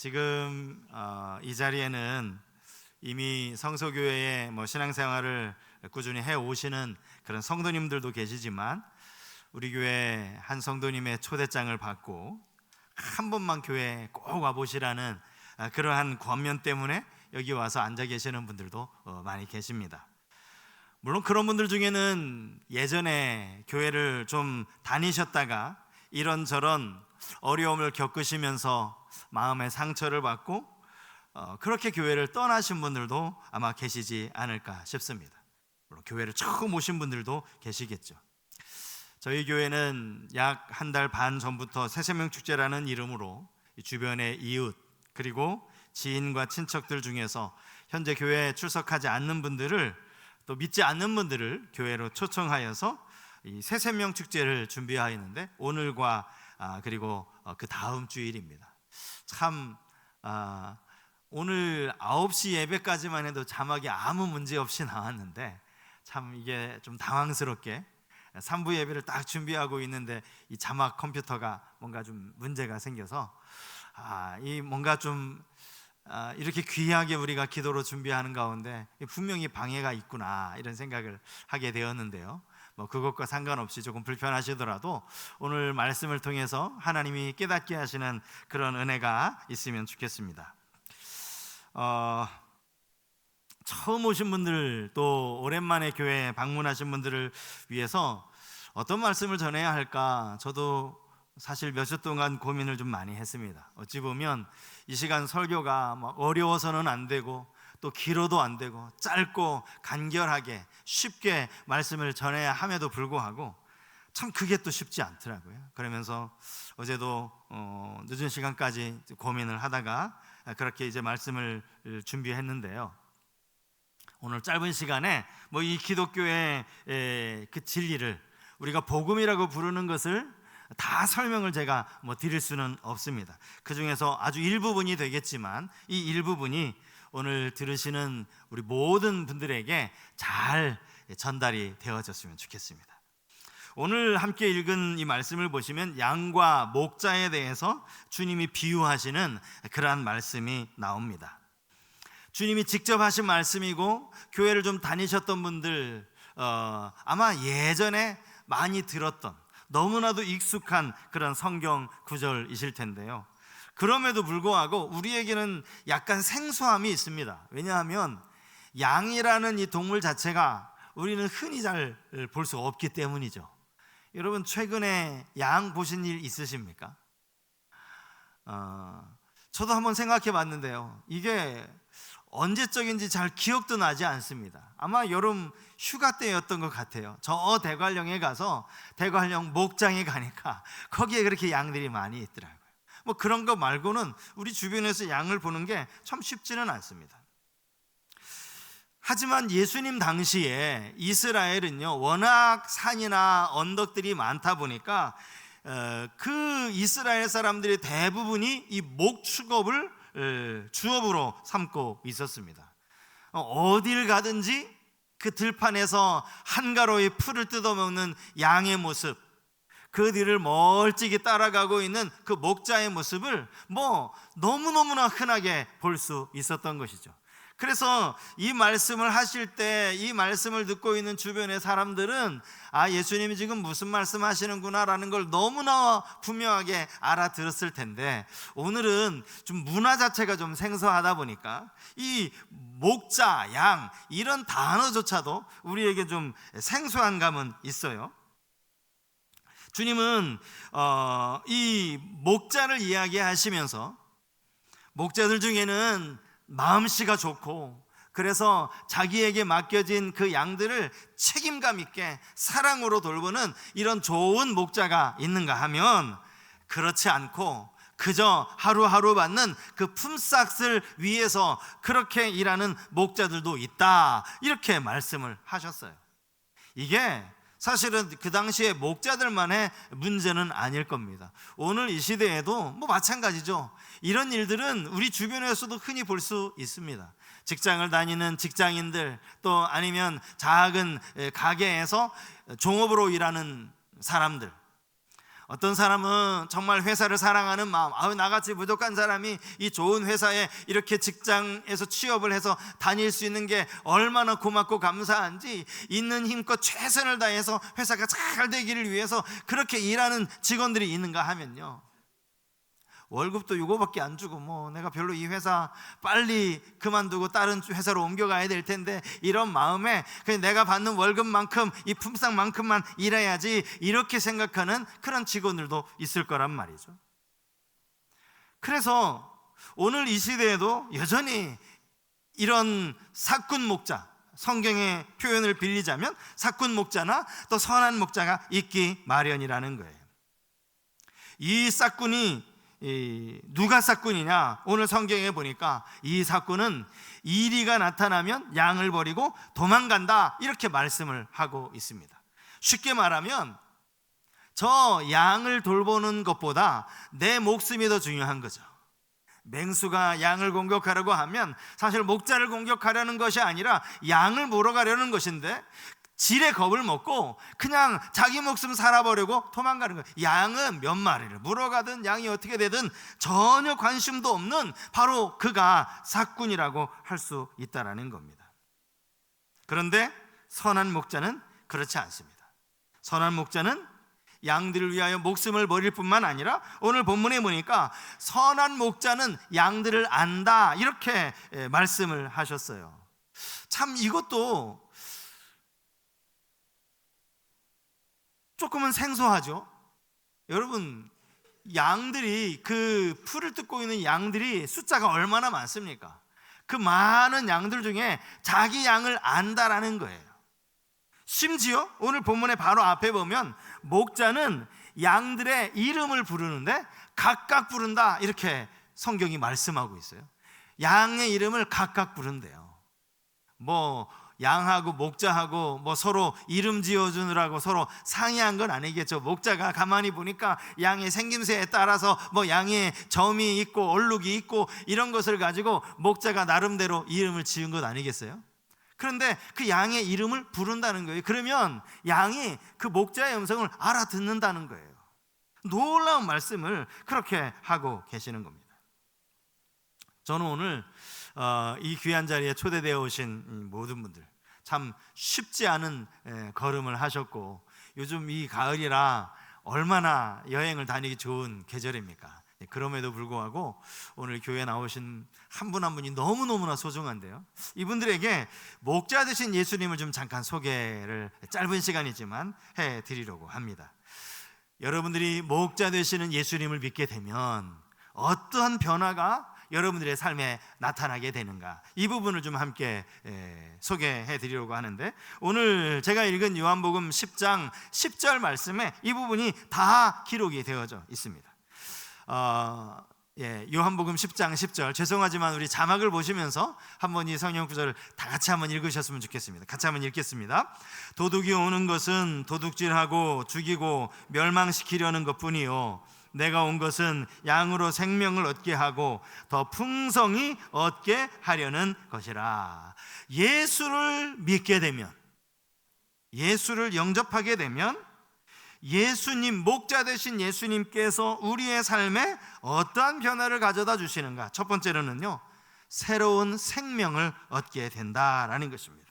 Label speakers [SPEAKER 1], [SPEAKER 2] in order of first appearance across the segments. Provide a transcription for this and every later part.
[SPEAKER 1] 지금 이 자리에는 이미 성서교회의 신앙생활을 꾸준히 해 오시는 그런 성도님들도 계시지만, 우리 교회 한 성도님의 초대장을 받고 한 번만 교회에 꼭 와보시라는 그러한 권면 때문에 여기 와서 앉아 계시는 분들도 많이 계십니다. 물론 그런 분들 중에는 예전에 교회를 좀 다니셨다가 이런저런 어려움을 겪으시면서 마음의 상처를 받고 그렇게 교회를 떠나신 분들도 아마 계시지 않을까 싶습니다. 물론 교회를 처음 오신 분들도 계시겠죠. 저희 교회는 약 한 달 반 전부터 새생명축제라는 이름으로 주변의 이웃 그리고 지인과 친척들 중에서 현재 교회에 출석하지 않는 분들을, 또 믿지 않는 분들을 교회로 초청하여서 이 새생명축제를 준비하였는데, 오늘과 그리고 그 다음 주일입니다. 참 오늘 9시 예배까지만 해도 자막이 아무 문제 없이 나왔는데, 참 이게 좀 당황스럽게 3부 예배를 딱 준비하고 있는데 이 자막 컴퓨터가 뭔가 좀 문제가 생겨서 이 뭔가 좀 이렇게 귀하게 우리가 기도로 준비하는 가운데 분명히 방해가 있구나, 이런 생각을 하게 되었는데요. 그것과 상관없이 조금 불편하시더라도 오늘 말씀을 통해서 하나님이 깨닫게 하시는 그런 은혜가 있으면 좋겠습니다. 처음 오신 분들, 또 오랜만에 교회에 방문하신 분들을 위해서 어떤 말씀을 전해야 할까, 저도 사실 몇 주 동안 고민을 좀 많이 했습니다. 어찌 보면 이 시간 설교가 어려워서는 안 되고, 또 길어도 안 되고, 짧고 간결하게 쉽게 말씀을 전해야 함에도 불구하고 참 그게 또 쉽지 않더라고요. 그러면서 어제도 늦은 시간까지 고민을 하다가 그렇게 이제 말씀을 준비했는데요. 오늘 짧은 시간에 이 기독교의 그 진리를, 우리가 복음이라고 부르는 것을 다 설명을 제가 드릴 수는 없습니다. 그 중에서 아주 일부분이 되겠지만, 이 일부분이 오늘 들으시는 우리 모든 분들에게 잘 전달이 되어졌으면 좋겠습니다. 오늘 함께 읽은 이 말씀을 보시면 양과 목자에 대해서 주님이 비유하시는 그러한 말씀이 나옵니다. 주님이 직접 하신 말씀이고, 교회를 좀 다니셨던 분들 아마 예전에 많이 들었던, 너무나도 익숙한 그런 성경 구절이실 텐데요. 그럼에도 불구하고 우리에게는 약간 생소함이 있습니다. 왜냐하면 양이라는 이 동물 자체가 우리는 흔히 잘 볼 수 없기 때문이죠. 여러분, 최근에 양 보신 일 있으십니까? 저도 한번 생각해 봤는데요, 이게 언제적인지 잘 기억도 나지 않습니다. 아마 여름 휴가 때였던 것 같아요. 저 대관령에 가서 대관령 목장에 가니까 거기에 그렇게 양들이 많이 있더라고요. 그런 거 말고는 우리 주변에서 양을 보는 게 참 쉽지는 않습니다. 하지만 예수님 당시에 이스라엘은요, 워낙 산이나 언덕들이 많다 보니까 그 이스라엘 사람들의 대부분이 이 목축업을 주업으로 삼고 있었습니다. 어딜 가든지 그 들판에서 한가로이 풀을 뜯어먹는 양의 모습, 그 뒤를 멀찍이 따라가고 있는 그 목자의 모습을 너무너무나 흔하게 볼 수 있었던 것이죠. 그래서 이 말씀을 하실 때, 이 말씀을 듣고 있는 주변의 사람들은 예수님이 지금 무슨 말씀 하시는구나 라는 걸 너무나 분명하게 알아들었을 텐데, 오늘은 좀 문화 자체가 좀 생소하다 보니까 이 목자, 양, 이런 단어조차도 우리에게 좀 생소한 감은 있어요. 주님은 이 목자를 이야기하시면서, 목자들 중에는 마음씨가 좋고, 그래서 자기에게 맡겨진 그 양들을 책임감 있게 사랑으로 돌보는 이런 좋은 목자가 있는가 하면, 그렇지 않고 그저 하루하루 받는 그 품삯을 위해서 그렇게 일하는 목자들도 있다, 이렇게 말씀을 하셨어요. 이게 사실은 그 당시에 목자들만의 문제는 아닐 겁니다. 오늘 이 시대에도 마찬가지죠. 이런 일들은 우리 주변에서도 흔히 볼 수 있습니다. 직장을 다니는 직장인들, 또 아니면 작은 가게에서 종업으로 일하는 사람들, 어떤 사람은 정말 회사를 사랑하는 마음, 나같이 부족한 사람이 이 좋은 회사에 이렇게 직장에서 취업을 해서 다닐 수 있는 게 얼마나 고맙고 감사한지 있는 힘껏 최선을 다해서 회사가 잘 되기를 위해서 그렇게 일하는 직원들이 있는가 하면요, 월급도 이거밖에 안 주고 내가 별로 이 회사 빨리 그만두고 다른 회사로 옮겨가야 될 텐데 이런 마음에 그냥 내가 받는 월급만큼 이 품삯만큼만 일해야지 이렇게 생각하는 그런 직원들도 있을 거란 말이죠. 그래서 오늘 이 시대에도 여전히 이런 사꾼 목자, 성경의 표현을 빌리자면 사꾼 목자나 또 선한 목자가 있기 마련이라는 거예요. 이 사꾼이 누가 사꾼이냐? 오늘 성경에 보니까 이 사꾼은 이리가 나타나면 양을 버리고 도망간다, 이렇게 말씀을 하고 있습니다. 쉽게 말하면 저 양을 돌보는 것보다 내 목숨이 더 중요한 거죠. 맹수가 양을 공격하려고 하면 사실 목자를 공격하려는 것이 아니라 양을 물어가려는 것인데 질의 겁을 먹고 그냥 자기 목숨 살아보려고 도망가는 거예요. 양은 몇 마리를 물어가든 양이 어떻게 되든 전혀 관심도 없는 바로 그가 사꾼이라고 할 수 있다는 겁니다. 그런데 선한 목자는 그렇지 않습니다. 선한 목자는 양들을 위하여 목숨을 버릴 뿐만 아니라 오늘 본문에 보니까 선한 목자는 양들을 안다, 이렇게 말씀을 하셨어요. 참 이것도 조금은 생소하죠. 여러분, 양들이, 그 풀을 뜯고 있는 양들이 숫자가 얼마나 많습니까? 그 많은 양들 중에 자기 양을 안다라는 거예요. 심지어 오늘 본문의 바로 앞에 보면 목자는 양들의 이름을 부르는데 각각 부른다, 이렇게 성경이 말씀하고 있어요. 양의 이름을 각각 부른대요. 양하고 목자하고 서로 이름 지어주느라고 서로 상의한 건 아니겠죠. 목자가 가만히 보니까 양의 생김새에 따라서 양의 점이 있고 얼룩이 있고 이런 것을 가지고 목자가 나름대로 이름을 지은 것 아니겠어요? 그런데 그 양의 이름을 부른다는 거예요. 그러면 양이 그 목자의 음성을 알아듣는다는 거예요. 놀라운 말씀을 그렇게 하고 계시는 겁니다. 저는 오늘 이 귀한 자리에 초대되어 오신 모든 분들, 참 쉽지 않은 걸음을 하셨고 요즘 이 가을이라 얼마나 여행을 다니기 좋은 계절입니까? 그럼에도 불구하고 오늘 교회에 나오신 한 분 한 분이 너무너무나 소중한데요, 이분들에게 목자 되신 예수님을 좀 잠깐 소개를 짧은 시간이지만 해드리려고 합니다. 여러분들이 목자 되시는 예수님을 믿게 되면 어떠한 변화가 여러분들의 삶에 나타나게 되는가, 이 부분을 좀 함께 소개해 드리려고 하는데, 오늘 제가 읽은 요한복음 10장 10절 말씀에 이 부분이 다 기록이 되어져 있습니다. 요한복음 10장 10절, 죄송하지만 우리 자막을 보시면서 한번 이 성경 구절을 다 같이 한번 읽으셨으면 좋겠습니다. 같이 한번 읽겠습니다. 도둑이 오는 것은 도둑질하고 죽이고 멸망시키려는 것뿐이요, 내가 온 것은 양으로 생명을 얻게 하고 더 풍성히 얻게 하려는 것이라. 예수를 믿게 되면, 예수를 영접하게 되면 예수님, 목자 되신 예수님께서 우리의 삶에 어떠한 변화를 가져다 주시는가? 첫 번째로는요, 새로운 생명을 얻게 된다라는 것입니다.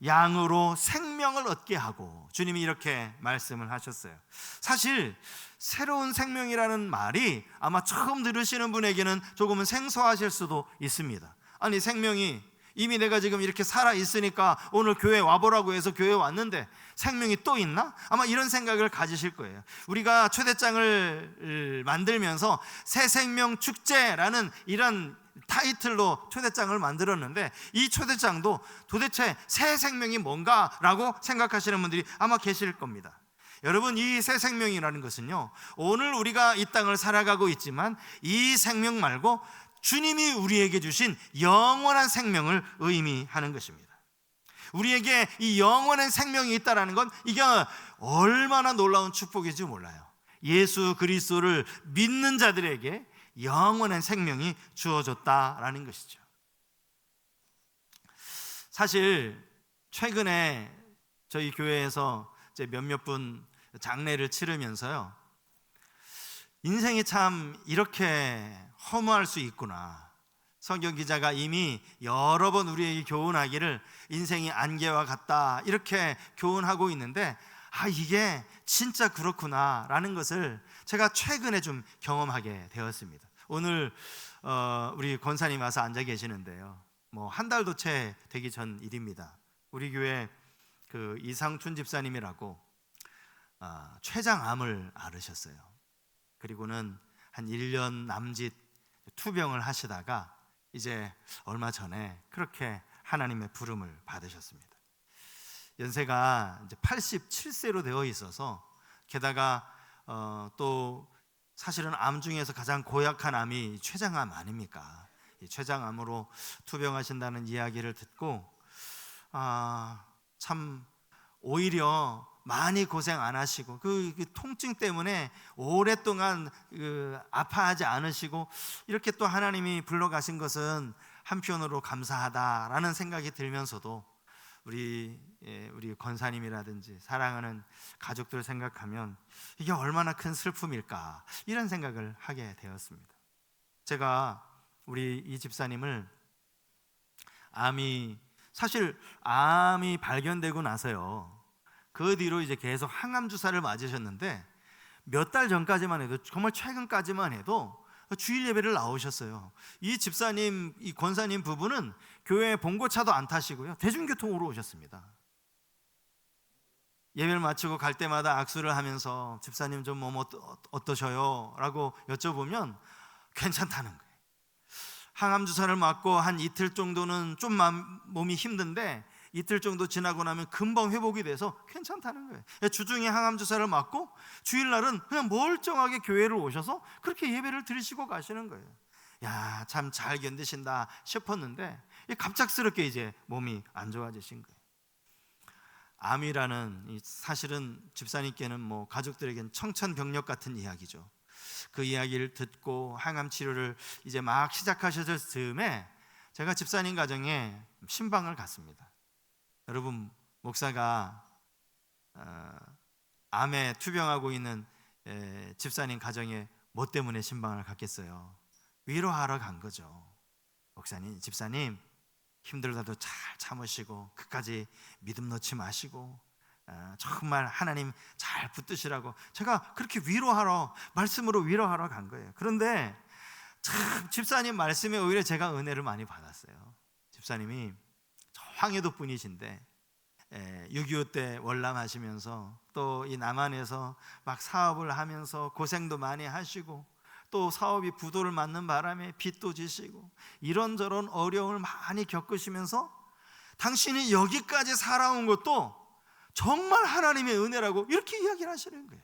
[SPEAKER 1] 양으로 생명을 얻게 하고, 주님이 이렇게 말씀을 하셨어요. 사실 새로운 생명이라는 말이 아마 처음 들으시는 분에게는 조금은 생소하실 수도 있습니다. 아니, 생명이 이미 내가 지금 이렇게 살아 있으니까 오늘 교회 와보라고 해서 교회 왔는데 생명이 또 있나? 아마 이런 생각을 가지실 거예요. 우리가 초대장을 만들면서 새 생명 축제라는 이런 타이틀로 초대장을 만들었는데, 이 초대장도 도대체 새 생명이 뭔가라고 생각하시는 분들이 아마 계실 겁니다. 여러분, 이 새 생명이라는 것은요, 오늘 우리가 이 땅을 살아가고 있지만 이 생명 말고 주님이 우리에게 주신 영원한 생명을 의미하는 것입니다. 우리에게 이 영원한 생명이 있다는 건 이게 얼마나 놀라운 축복인지 몰라요. 예수 그리스도를 믿는 자들에게 영원한 생명이 주어졌다라는 것이죠. 사실 최근에 저희 교회에서 이제 몇몇 분 장례를 치르면서요, 인생이 참 이렇게 허무할 수 있구나. 성경 기자가 이미 여러 번 우리에게 교훈하기를 인생이 안개와 같다 이렇게 교훈하고 있는데, 이게 진짜 그렇구나 라는 것을 제가 최근에 좀 경험하게 되었습니다. 오늘 우리 권사님 와서 앉아 계시는데요, 뭐 한 달도 채 되기 전 일입니다. 우리 교회 그 이상춘 집사님이라고 췌장암을 앓으셨어요. 그리고는 한 1년 남짓 투병을 하시다가 이제 얼마 전에 그렇게 하나님의 부름을 받으셨습니다. 연세가 이제 87세로 되어 있어서, 게다가 또 사실은 암 중에서 가장 고약한 암이 췌장암 아닙니까? 이 췌장암으로 투병하신다는 이야기를 듣고 참 오히려 많이 고생 안 하시고 그 통증 때문에 오랫동안 아파하지 않으시고 이렇게 또 하나님이 불러가신 것은 한편으로 감사하다라는 생각이 들면서도 우리 권사님이라든지 사랑하는 가족들 생각하면 이게 얼마나 큰 슬픔일까, 이런 생각을 하게 되었습니다. 제가 우리 이 집사님을 암이 발견되고 나서요, 그 뒤로 이제 계속 항암 주사를 맞으셨는데, 몇 달 전까지만 해도, 정말 최근까지만 해도 주일 예배를 나오셨어요. 이 집사님, 이 권사님 부부는 교회 봉고차도 안 타시고요, 대중교통으로 오셨습니다. 예배를 마치고 갈 때마다 악수를 하면서 집사님 좀 어떠셔요? 라고 여쭤보면 괜찮다는 거예요. 항암 주사를 맞고 한 이틀 정도는 좀 몸이 힘든데, 이틀 정도 지나고 나면 금방 회복이 돼서 괜찮다는 거예요. 주중에 항암 주사를 맞고 주일날은 그냥 멀쩡하게 교회를 오셔서 그렇게 예배를 드리시고 가시는 거예요. 야, 참 잘 견디신다 싶었는데 갑작스럽게 이제 몸이 안 좋아지신 거예요. 암이라는, 사실은 집사님께는 뭐 가족들에게는 청천벽력 같은 이야기죠. 그 이야기를 듣고 항암 치료를 이제 막 시작하셨을 즈음에 제가 집사님 가정에 신방을 갔습니다. 여러분, 목사가 암에 투병하고 있는 집사님 가정에 뭐 때문에 신방을 갔겠어요? 위로하러 간 거죠. 목사님, 집사님 힘들다도 잘 참으시고 끝까지 믿음 놓지 마시고 정말 하나님 잘 붙드시라고 제가 그렇게 말씀으로 위로하러 간 거예요. 그런데 참 집사님 말씀에 오히려 제가 은혜를 많이 받았어요. 집사님이 황해도 분이신데 6.25 때 월남하시면서 또 이 남한에서 막 사업을 하면서 고생도 많이 하시고, 또 사업이 부도를 맞는 바람에 빚도 지시고 이런저런 어려움을 많이 겪으시면서 당신이 여기까지 살아온 것도 정말 하나님의 은혜라고 이렇게 이야기를 하시는 거예요.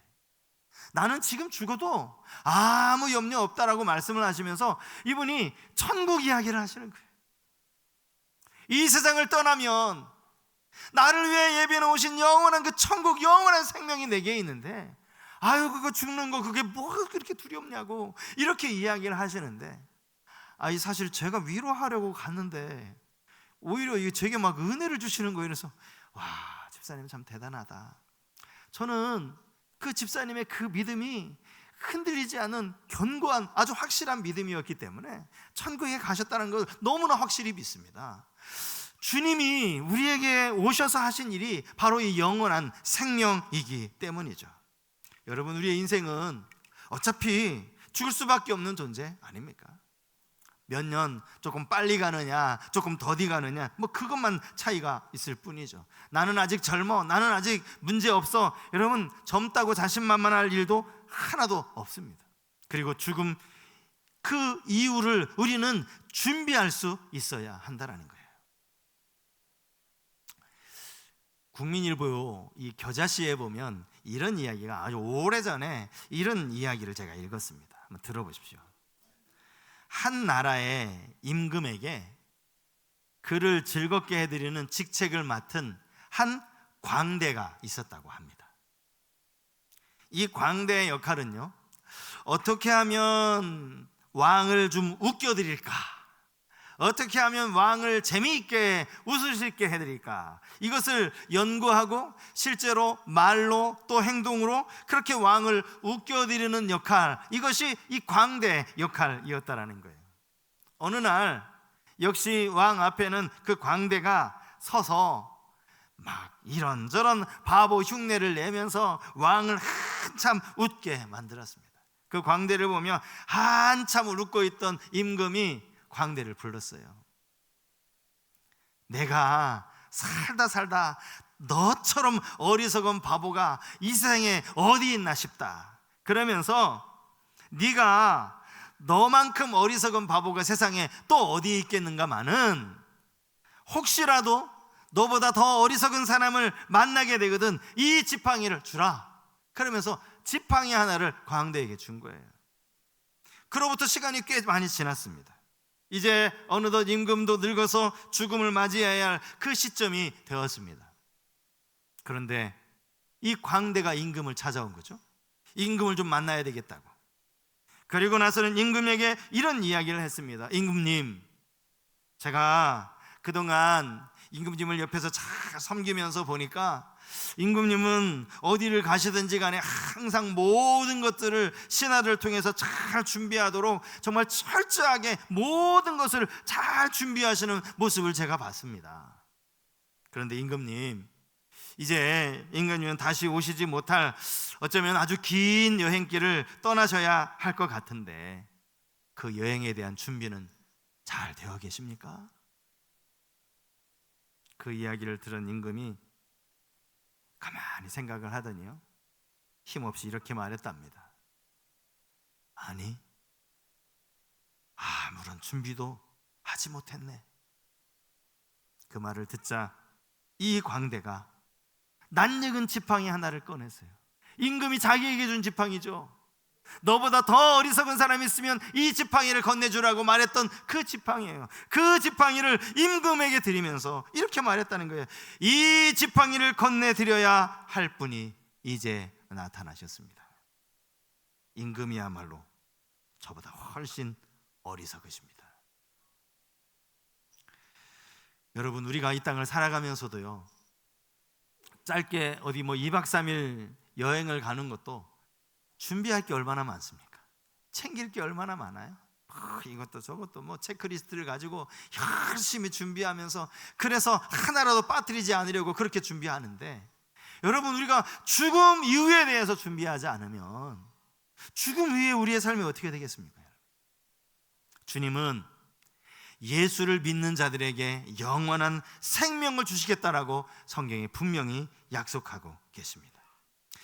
[SPEAKER 1] 나는 지금 죽어도 아무 염려 없다라고 말씀을 하시면서 이분이 천국 이야기를 하시는 거예요. 이 세상을 떠나면 나를 위해 예비해 놓으신 영원한 그 천국, 영원한 생명이 내게 있는데 그거 죽는 거 그게 뭐가 그렇게 두렵냐고 이렇게 이야기를 하시는데, 사실 제가 위로하려고 갔는데 오히려 이게 제게 막 은혜를 주시는 거예요. 그래서 와, 집사님 참 대단하다. 저는 그 집사님의 그 믿음이 흔들리지 않은 견고한 아주 확실한 믿음이었기 때문에 천국에 가셨다는 걸 너무나 확실히 믿습니다. 주님이 우리에게 오셔서 하신 일이 바로 이 영원한 생명이기 때문이죠. 여러분, 우리의 인생은 어차피 죽을 수밖에 없는 존재 아닙니까? 몇 년 조금 빨리 가느냐 조금 더디 가느냐, 뭐 그것만 차이가 있을 뿐이죠. 나는 아직 젊어, 나는 아직 문제 없어, 여러분 젊다고 자신만만할 일도 하나도 없습니다. 그리고 죽음 그 이유를 우리는 준비할 수 있어야 한다는 거예요. 국민일보 이 겨자씨에 보면 이런 이야기가 아주 오래전에 이런 이야기를 제가 읽었습니다. 한번 들어보십시오. 한 나라의 임금에게 그를 즐겁게 해드리는 직책을 맡은 한 광대가 있었다고 합니다. 이 광대의 역할은요, 어떻게 하면 왕을 좀 웃겨드릴까, 어떻게 하면 왕을 재미있게 웃을 수 있게 해드릴까? 이것을 연구하고 실제로 말로 또 행동으로 그렇게 왕을 웃겨드리는 역할, 이것이 이 광대 역할이었다라는 거예요. 어느 날 역시 왕 앞에는 그 광대가 서서 막 이런저런 바보 흉내를 내면서 왕을 한참 웃게 만들었습니다. 그 광대를 보며 한참 웃고 있던 임금이 광대를 불렀어요. 내가 살다 너처럼 어리석은 바보가 이 세상에 어디 있나 싶다. 그러면서 네가 너만큼 어리석은 바보가 세상에 또 어디 있겠는가마는 혹시라도 너보다 더 어리석은 사람을 만나게 되거든 이 지팡이를 주라. 그러면서 지팡이 하나를 광대에게 준 거예요. 그로부터 시간이 꽤 많이 지났습니다. 이제 어느덧 임금도 늙어서 죽음을 맞이해야 할 그 시점이 되었습니다. 그런데 이 광대가 임금을 찾아온 거죠. 임금을 좀 만나야 되겠다고. 그리고 나서는 임금에게 이런 이야기를 했습니다. 임금님, 제가 그동안 임금님을 옆에서 잘 섬기면서 보니까 임금님은 어디를 가시든지 간에 항상 모든 것들을 신하를 통해서 잘 준비하도록 정말 철저하게 모든 것을 잘 준비하시는 모습을 제가 봤습니다. 그런데 임금님, 이제 임금님은 다시 오시지 못할 어쩌면 아주 긴 여행길을 떠나셔야 할 것 같은데 그 여행에 대한 준비는 잘 되어 계십니까? 그 이야기를 들은 임금이 가만히 생각을 하더니요, 힘없이 이렇게 말했답니다. 아니, 아무런 준비도 하지 못했네. 그 말을 듣자 이 광대가 낯익은 지팡이 하나를 꺼냈어요. 임금이 자기에게 준 지팡이죠. 너보다 더 어리석은 사람이 있으면 이 지팡이를 건네주라고 말했던 그 지팡이에요. 그 지팡이를 임금에게 드리면서 이렇게 말했다는 거예요. 이 지팡이를 건네드려야 할 분이 이제 나타나셨습니다. 임금이야말로 저보다 훨씬 어리석으십니다. 여러분, 우리가 이 땅을 살아가면서도요, 짧게 어디 2박 3일 여행을 가는 것도 준비할 게 얼마나 많습니까? 챙길 게 얼마나 많아요? 이것도 저것도 체크리스트를 가지고 열심히 준비하면서, 그래서 하나라도 빠뜨리지 않으려고 그렇게 준비하는데, 여러분, 우리가 죽음 이후에 대해서 준비하지 않으면 죽음 이후에 우리의 삶이 어떻게 되겠습니까? 주님은 예수를 믿는 자들에게 영원한 생명을 주시겠다라고 성경에 분명히 약속하고 계십니다.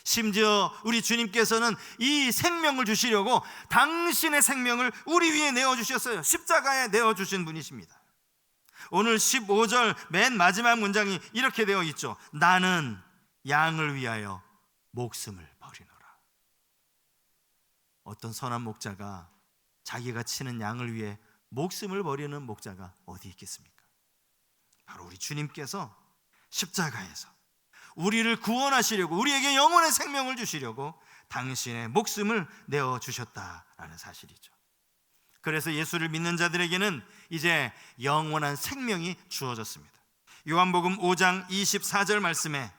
[SPEAKER 1] 심지어 우리 주님께서는 이 생명을 주시려고 당신의 생명을 우리 위에 내어주셨어요. 십자가에 내어주신 분이십니다. 오늘 15절 맨 마지막 문장이 이렇게 되어 있죠. 나는 양을 위하여 목숨을 버리노라. 어떤 선한 목자가 자기가 치는 양을 위해 목숨을 버리는 목자가 어디 있겠습니까? 바로 우리 주님께서 십자가에서 우리를 구원하시려고, 우리에게 영원의 생명을 주시려고 당신의 목숨을 내어주셨다라는 사실이죠. 그래서 예수를 믿는 자들에게는 이제 영원한 생명이 주어졌습니다. 요한복음 5장 24절 말씀에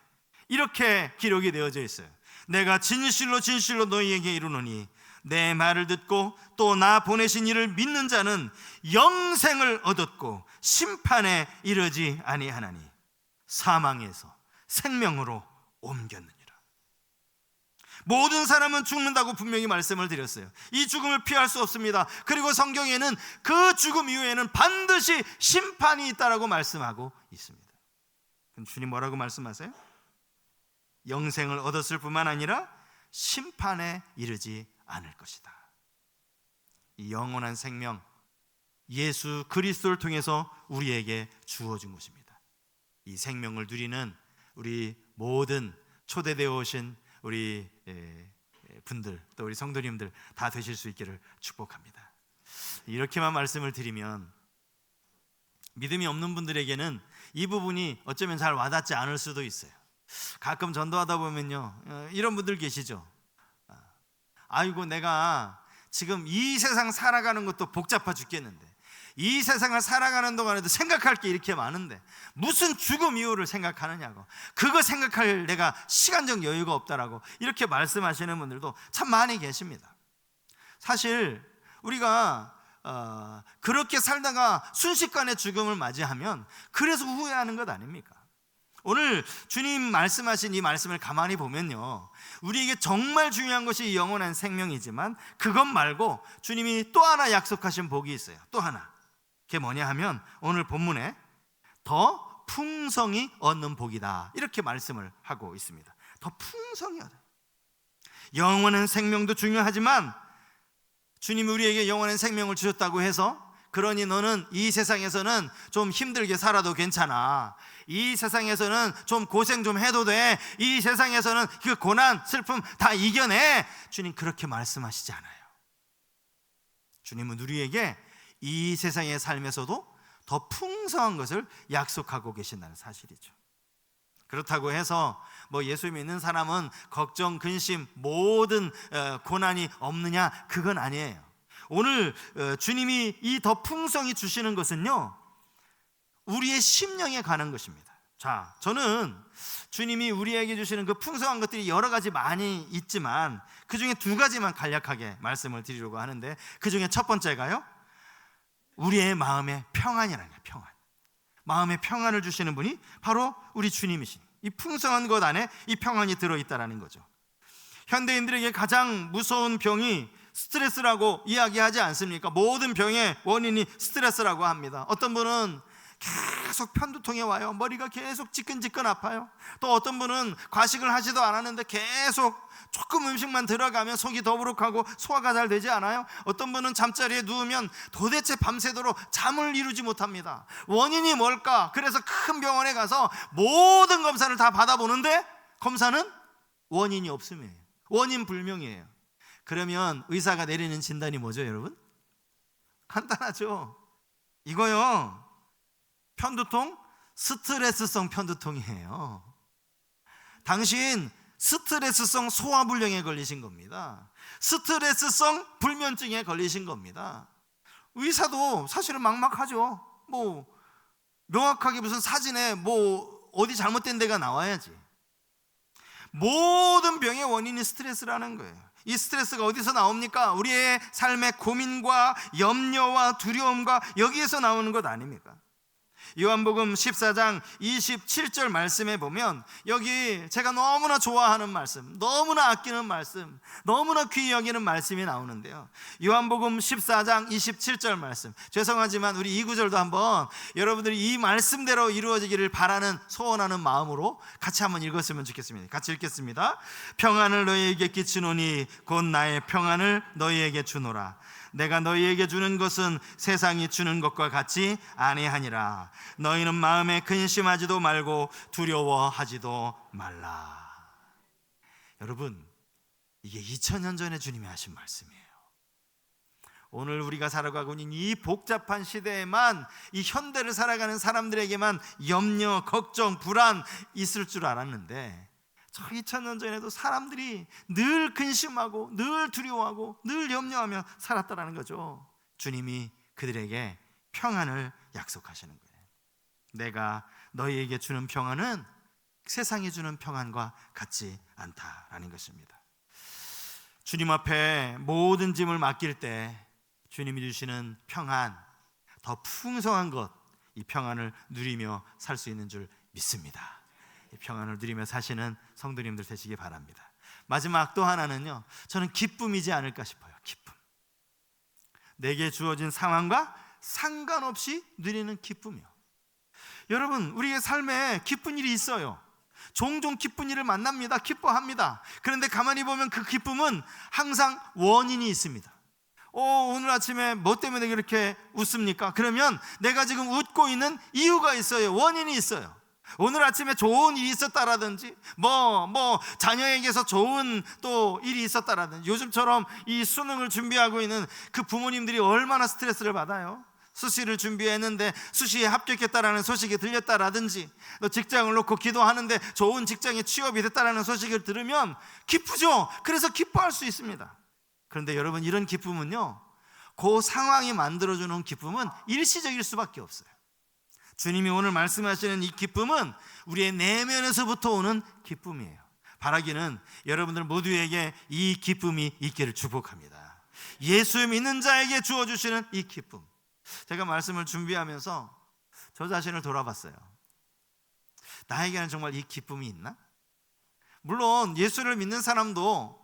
[SPEAKER 1] 이렇게 기록이 되어져 있어요. 내가 진실로 진실로 너희에게 이르노니 내 말을 듣고 또 나 보내신 이를 믿는 자는 영생을 얻었고 심판에 이르지 아니하나니 사망에서 생명으로 옮겼느니라. 모든 사람은 죽는다고 분명히 말씀을 드렸어요. 이 죽음을 피할 수 없습니다. 그리고 성경에는 그 죽음 이후에는 반드시 심판이 있다라고 말씀하고 있습니다. 그럼 주님 뭐라고 말씀하세요? 영생을 얻었을 뿐만 아니라 심판에 이르지 않을 것이다. 이 영원한 생명, 예수 그리스도를 통해서 우리에게 주어진 것입니다. 이 생명을 누리는 우리 모든 초대되어 오신 우리 분들, 또 우리 성도님들 다 되실 수 있기를 축복합니다. 이렇게만 말씀을 드리면 믿음이 없는 분들에게는 이 부분이 어쩌면 잘 와닿지 않을 수도 있어요. 가끔 전도하다 보면요, 이런 분들 계시죠. 아이고, 내가 지금 이 세상 살아가는 것도 복잡해 죽겠는데 이 세상을 살아가는 동안에도 생각할 게 이렇게 많은데 무슨 죽음 이후를 생각하느냐고, 그거 생각할 내가 시간적 여유가 없다라고 이렇게 말씀하시는 분들도 참 많이 계십니다. 사실 우리가 그렇게 살다가 순식간에 죽음을 맞이하면 그래서 후회하는 것 아닙니까? 오늘 주님 말씀하신 이 말씀을 가만히 보면요, 우리에게 정말 중요한 것이 영원한 생명이지만 그것 말고 주님이 또 하나 약속하신 복이 있어요. 또 하나. 그게 뭐냐 하면 오늘 본문에 더 풍성히 얻는 복이다, 이렇게 말씀을 하고 있습니다. 더 풍성히 얻어요. 영원한 생명도 중요하지만 주님이 우리에게 영원한 생명을 주셨다고 해서 그러니 너는 이 세상에서는 좀 힘들게 살아도 괜찮아, 이 세상에서는 좀 고생 좀 해도 돼, 이 세상에서는 그 고난 슬픔 다 이겨내, 주님 그렇게 말씀하시지 않아요. 주님은 우리에게 이 세상의 삶에서도 더 풍성한 것을 약속하고 계신다는 사실이죠. 그렇다고 해서 뭐 예수 믿는 사람은 걱정, 근심, 모든 고난이 없느냐, 그건 아니에요. 오늘 주님이 이 더 풍성히 주시는 것은요, 우리의 심령에 관한 것입니다. 자, 저는 주님이 우리에게 주시는 그 풍성한 것들이 여러 가지 많이 있지만 그 중에 두 가지만 간략하게 말씀을 드리려고 하는데, 그 중에 첫 번째가요, 우리의 마음의 평안이라는 거예요. 평안. 마음의 평안을 주시는 분이 바로 우리 주님이시니, 이 풍성한 것 안에 이 평안이 들어있다는 거죠. 현대인들에게 가장 무서운 병이 스트레스라고 이야기하지 않습니까? 모든 병의 원인이 스트레스라고 합니다. 어떤 분은 계속 편두통이 와요. 머리가 계속 지끈지끈 아파요. 또 어떤 분은 과식을 하지도 않았는데 계속 조금 음식만 들어가면 속이 더부룩하고 소화가 잘 되지 않아요. 어떤 분은 잠자리에 누우면 도대체 밤새도록 잠을 이루지 못합니다. 원인이 뭘까? 그래서 큰 병원에 가서 모든 검사를 다 받아보는데 검사는 원인이 없음이에요. 원인 불명이에요. 그러면 의사가 내리는 진단이 뭐죠, 여러분? 간단하죠. 이거요, 편두통, 스트레스성 편두통이에요. 당신 스트레스성 소화불량에 걸리신 겁니다. 스트레스성 불면증에 걸리신 겁니다. 의사도 사실은 막막하죠. 뭐 명확하게 무슨 사진에 뭐 어디 잘못된 데가 나와야지. 모든 병의 원인이 스트레스라는 거예요. 이 스트레스가 어디서 나옵니까? 우리의 삶의 고민과 염려와 두려움과 여기에서 나오는 것 아닙니까? 요한복음 14장 27절 말씀에 보면, 여기 제가 너무나 좋아하는 말씀, 너무나 아끼는 말씀, 너무나 귀히 여기는 말씀이 나오는데요, 요한복음 14장 27절 말씀, 죄송하지만 우리 이 구절도 한번 여러분들이 이 말씀대로 이루어지기를 바라는, 소원하는 마음으로 같이 한번 읽었으면 좋겠습니다. 같이 읽겠습니다. 평안을 너희에게 끼치노니 곧 나의 평안을 너희에게 주노라. 내가 너희에게 주는 것은 세상이 주는 것과 같지 아니하니라. 너희는 마음에 근심하지도 말고 두려워하지도 말라. 여러분, 이게 2000년 전에 주님이 하신 말씀이에요. 오늘 우리가 살아가고 있는 이 복잡한 시대에만, 이 현대를 살아가는 사람들에게만 염려, 걱정, 불안 있을 줄 알았는데, 저 2000년 전에도 사람들이 늘 근심하고 늘 두려워하고 늘 염려하며 살았다라는 거죠. 주님이 그들에게 평안을 약속하시는 거예요. 내가 너희에게 주는 평안은 세상이 주는 평안과 같지 않다라는 것입니다. 주님 앞에 모든 짐을 맡길 때 주님이 주시는 평안, 더 풍성한 것, 이 평안을 누리며 살 수 있는 줄 믿습니다. 평안을 누리며 사시는 성도님들 되시기 바랍니다. 마지막 또 하나는요, 저는 기쁨이지 않을까 싶어요. 기쁨. 내게 주어진 상황과 상관없이 누리는 기쁨이요. 여러분, 우리의 삶에 기쁜 일이 있어요. 종종 기쁜 일을 만납니다. 기뻐합니다. 그런데 가만히 보면 그 기쁨은 항상 원인이 있습니다. 오늘 아침에 뭐 때문에 그렇게 웃습니까? 그러면 내가 지금 웃고 있는 이유가 있어요. 원인이 있어요. 오늘 아침에 좋은 일이 있었다라든지 자녀에게서 좋은 또 일이 있었다라든지, 요즘처럼 이 수능을 준비하고 있는 그 부모님들이 얼마나 스트레스를 받아요. 수시를 준비했는데 수시에 합격했다라는 소식이 들렸다라든지, 또 직장을 놓고 기도하는데 좋은 직장에 취업이 됐다라는 소식을 들으면 기쁘죠. 그래서 기뻐할 수 있습니다. 그런데 여러분, 이런 기쁨은요, 그 상황이 만들어주는 기쁨은 일시적일 수밖에 없어요. 주님이 오늘 말씀하시는 이 기쁨은 우리의 내면에서부터 오는 기쁨이에요. 바라기는 여러분들 모두에게 이 기쁨이 있기를 축복합니다. 예수 믿는 자에게 주어주시는 이 기쁨. 제가 말씀을 준비하면서 저 자신을 돌아봤어요. 나에게는 정말 이 기쁨이 있나? 물론 예수를 믿는 사람도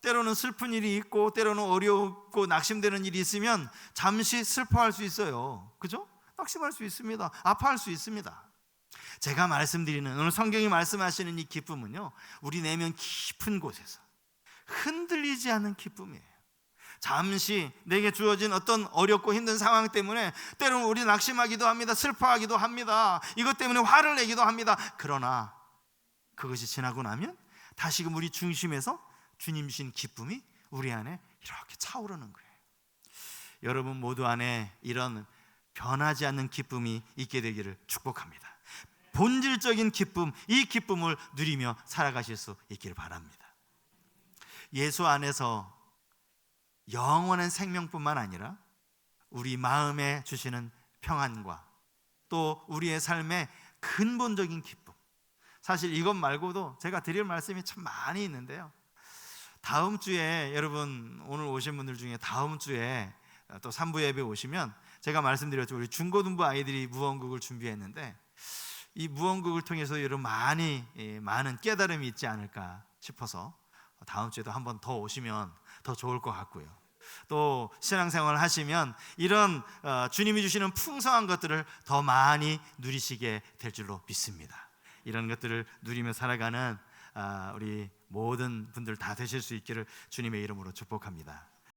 [SPEAKER 1] 때로는 슬픈 일이 있고 때로는 어렵고 낙심되는 일이 있으면 잠시 슬퍼할 수 있어요. 그죠? 낙심할 수 있습니다. 아파할 수 있습니다. 제가 말씀드리는 오늘 성경이 말씀하시는 이 기쁨은요, 우리 내면 깊은 곳에서 흔들리지 않는 기쁨이에요. 잠시 내게 주어진 어떤 어렵고 힘든 상황 때문에 때로는 우리 낙심하기도 합니다. 슬퍼하기도 합니다. 이것 때문에 화를 내기도 합니다. 그러나 그것이 지나고 나면 다시금 우리 중심에서 주님 주신 기쁨이 우리 안에 이렇게 차오르는 거예요. 여러분 모두 안에 이런 변하지 않는 기쁨이 있게 되기를 축복합니다. 본질적인 기쁨, 이 기쁨을 누리며 살아가실 수 있기를 바랍니다. 예수 안에서 영원한 생명뿐만 아니라 우리 마음에 주시는 평안과 또 우리의 삶의 근본적인 기쁨, 사실 이것 말고도 제가 드릴 말씀이 참 많이 있는데요, 다음 주에 여러분 오늘 오신 분들 중에 다음 주에 또 3부 예배 오시면 제가 말씀드렸죠, 우리 중고등부 아이들이 무언극을 준비했는데 이 무언극을 통해서 여러분 많은 깨달음이 있지 않을까 싶어서 다음 주에도 한 번 더 오시면 더 좋을 것 같고요. 또 신앙생활을 하시면 이런 주님이 주시는 풍성한 것들을 더 많이 누리시게 될 줄로 믿습니다. 이런 것들을 누리며 살아가는 우리 모든 분들 다 되실 수 있기를 주님의 이름으로 축복합니다.